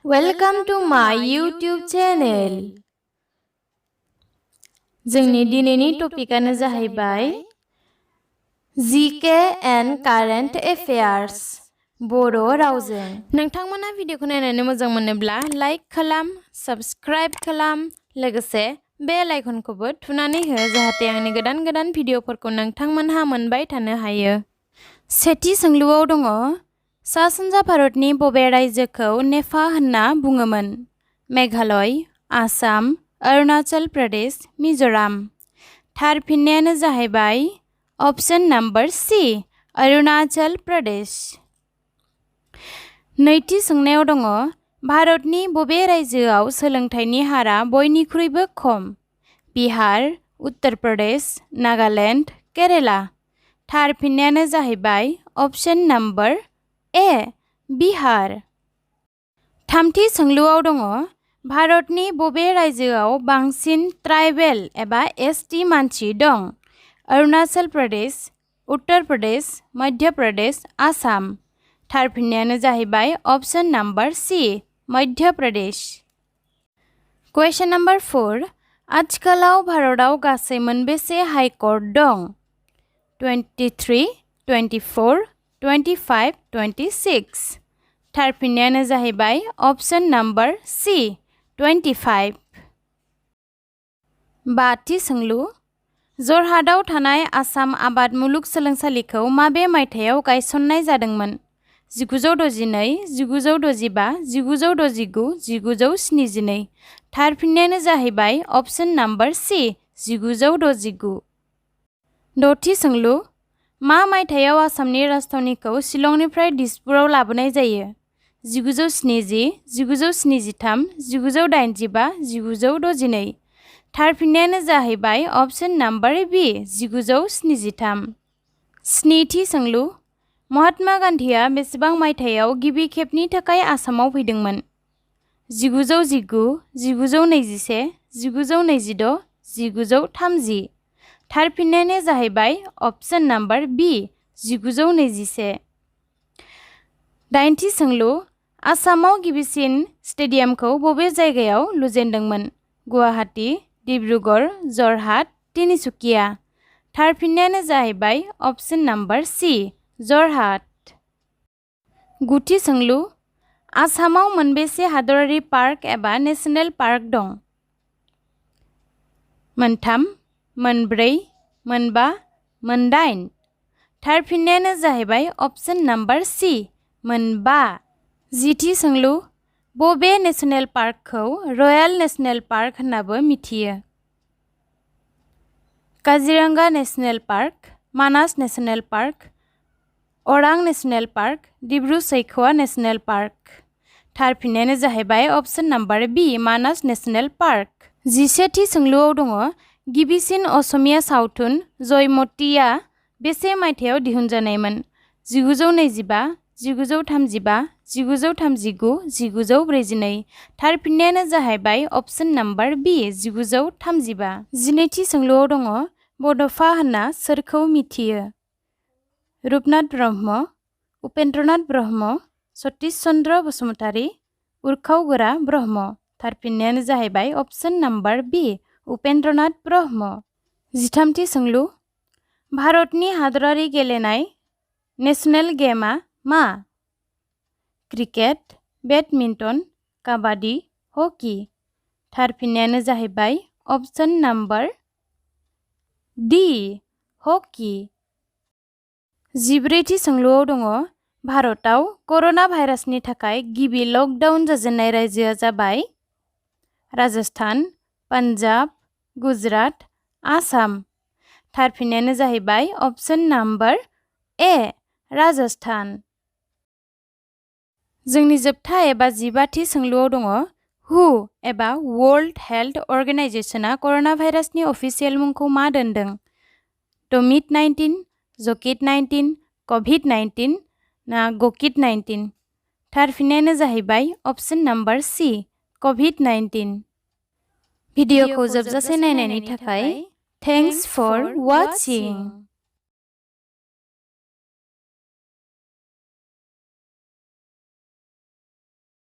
Welcome to my YouTube channel. जोंनि दिनैनि टपिकानो जाहैबाय GK and Current Affairs बर' रावजों। नोंथांमोना भिडिअखौ नायनानै मोजां मोनोब्ला लाइक खालाम, साबस्क्राइब खालाम, लोगोसे बेल आइकनखौबो थुनानै हो जाहाथे आंनि गोदान भिडिअफोरखौ नोंथांमोनहा मोनबाय थानो हायो। सेथि सोंलुआव दङ सा-सानजा भारतनि बबे रायजोखौ नेपा होनना बुङोमोन? मेघालय, आसाम, अरुणाचल प्रदेश, मिजोराम। थार फिननायानो जाहैबाय option number C Arunachal Pradesh. नैथि सोंनायाव दङ भारतनि बबे रायजोआव सोलोंथाइनि हारा बयनिख्रुइबो खम? बिहार, उत्तर प्रदेश, नागालैंड, केरेला। थार फिननायानो जाहैबाय ऑप्शन नंबर ए बिहार। थामथि सोंलुआव दङ भारतनि बबे रायजोआव बांसिन ट्राइबेल एबा एसटी मानसि दं? अरुणाचल प्रदेश, उत्तर प्रदेश, मध्य प्रदेश, आसाम। थार फिननायानो जाहैबाय option number C Madhya Pradesh. Question number 4 आथिखालाव भारतआव गासै मोनबेसे हाई कोर्ट दं? 23, 24, 25, 26। थार फिननायानो जाहैबाय ऑप्शन नंबर सी 25। बाथि सोंलु जरहाटआव थानाय आसाम आबाद मुलुगसोलोंसालिखौ माबे मायथाइयाव गायसननाय जादोंमोन? 1962, 1965, 1969, 1972। थार फिननायानो जाहैबाय ऑप्शन नंबर सी 1969। दथि सोंलु मा मायथाइयाव आसामनि राजथावनिखौ शिलंनिफ्राय दिसपुराव लाबोनाय जायो? 1970, 1973, 1985, 1962। थार फिननायानो जाहैबाय ऑप्शन नंबर बी 1973। स्निथि सोंलु महात्मा गान्धीआ बेसेबां मायथाइयाव गिबि खेबनि थाखाय आसामाव फैदोंमोन? 1919, 1921, 1926, 1930। थार फिननायानो जाहैबाय ऑप्शन नंबर बी 1921। दाइनथि सोंलु आसामाव गिबिसिन स्टेडियामखौ बबे जायगायाव लुजेनदोंमोन? गुवाहाटी, डिब्रुगढ़, जरहाट, तिनिसुकिया। थार फिननायानो जाहैबाय ऑप्शन नंबर सी जरहाट। गुथि सोंलु आसामाव मोनबेसे हादरारि पार्क एबा नेशनेल पार्क दं? मोनथाम, मोनब्रै, मोनबा, मोनदाइन। थार फिननायानो जाहैबाय ऑप्शन नंबर सी मोनबा। जिथि सोंलु बबे नेशनेल पार्कखौ रयेल नेशनेल पार्क होननाबो मिथियो? काजिरंगा नेशनेल पार्क, मानास नेशनेल पार्क, अरां नेशनेल पार्क, डिब्रु-सैख'वा नेशनेल पार्क। थार फिननायानो जाहैबाय ऑप्शन नंबर बी मानास नेशनेल पार्क। जिसेथि सोंलुआव दङ गिबिसिन असमिया सावथुन जयमतीया बेसे मायथाइयाव दिहुनजानायमोन? 1925, 1935, 1939, 1942। थार फिननायानो जाहैबाय ऑप्शन नंबर बी 1935। जिनैथि सोंलुआव दङ बड'फा होनना सोरखौ मिथियो? रुपनाथ ब्रह्म, उपेन्द्रनाथ ब्रह्म, सतीश चन्द्र बसुमतारी, उर्खाव गोरा ब्रह्म। थार फिननायानो जाहैबाय ऑप्शन नंबर बी उपेन्द्रनाथ ब्रह्म। जिथामथि सोंलु भारतनि हादरारि गेलेनाय नेशनेल गेमआ मा? क्रिकेट, बेडमिन्टन, काबादि, हकी। थार फिननायानो जाहैबाय ऑप्शन नंबर डी हकी। जिब्रैथि सोंलुआव दङ भारतआव कर'ना भाइरासनि थाखाय गिबि लकडाउन जाजेननाय रायजोआ जाबाय? राजस्थान, पान्जाब, गुजरात, आसाम। थार फिननायानो जाहैबाय ऑप्शन नंबर ए राजस्थान। जोंनि जोबथा एबा 15थि सोंलुआव दङ हु एबा वर्ल्ड हेल्थ अर्गेनाइजेशनआ कर'ना भाइरासनि अफिसियेल मुंखौ मा दोनदों? कभिड-19, जकिड-19, कभिड-19 ना गकिड-19? थार फिननायानो जाहैबाय ऑप्शन नंबर सी कभिड-19। भिडिअखौ जोबजासे नायनायनि थाखाय थेंक्स फर वाचिं।